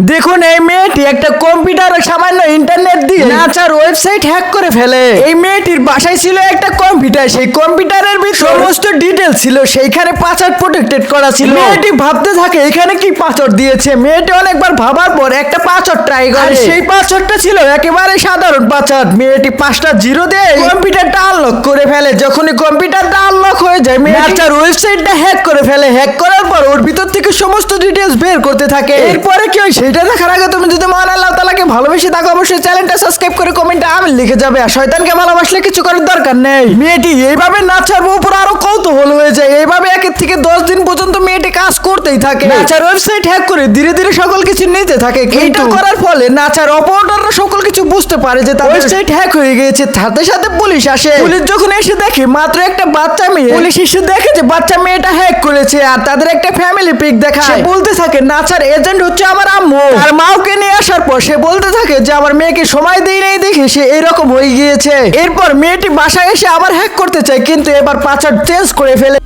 দেখুন এই মেয়েটি একটা কম্পিউটার ও সামান্য ইন্টারনেট দিয়ে নাচার ওয়েবসাইট হ্যাক করে ফেলে। এই মেয়েটির বাসায় ছিল একটা কম্পিউটার, সেই কম্পিউটারের ভিতর সমস্ত ডিটেইলস ছিল, সেইখানে পাসওয়ার্ড প্রোটেক্টেড করা ছিল। মেয়েটি ভাবতে থাকে এখানে কি পাসওয়ার্ড দিয়েছে। মেয়েটি অনেকবার ভাবার পর একটা পাসওয়ার্ড ট্রাই করে, সেই পাসওয়ার্ডটা ছিল একেবারে সাধারণ পাসওয়ার্ড। মেয়েটি 5টা জিরো দিয়ে কম্পিউটারটা আনলক করে ফেলে। যখনই কম্পিউটারটা আনলক হয়ে যায়, মেয়েটার ওয়েবসাইটটা হ্যাক করে ফেলে। হ্যাক করার পর ওর ভিতর থেকে সমস্ত ডিটেইলস বের করতে থাকে। এরপরে কি হয় সেটা দেখার আগে তুমি যদি মহান আল্লাহ তাআলাকে ভালোবেসে থাকো, অবশ্যই চ্যানেলটা সাবস্ক্রাইব করে কমেন্টে আমিন লিখে যাবে। আর শয়তানকে ভালোবাসলে কিছু করার দরকার নেই। মেয়েটি এইভাবে নাচার উপর আরো কৌতূহল হয়ে যায়। এইভাবে 1 থেকে 10 দিন পর্যন্ত মেয়েটি কাজ করতেই থাকে। নাচার ওয়েবসাইট হ্যাক করে ধীরে ধীরে সকল কিছু নিতে থাকে। এইটা করার ফলে নাচার অপারেটররা সকল কিছু বুঝতে পারে যে তার ওয়েবসাইট হ্যাক হয়ে গিয়েছে। সাথে সাথে পুলিশ আসে। পুলিশ যখন এসে দেখে মাত্র একটা বাচ্চা মেয়ে, পুলিশ এসে দেখে যে বাচ্চা মেয়েটা হ্যাক করেছে আর তাদের একটা ফ্যামিলি পিক দেখায়। সে বলতে থাকে নাচার এজেন্ট হচ্ছে আমার আম্মু। আর মাওকে নিয়ে আসার পর সে বলতে থাকে যে আমার মেয়েকে সময় দেই নাই দেখে সে এরকম হয়ে গিয়েছে। এরপর মেয়েটি বাসায় এসে আবার হ্যাক করতে চায়, কিন্তু এবার পাসওয়ার্ড চেঞ্জ করে ফেলে।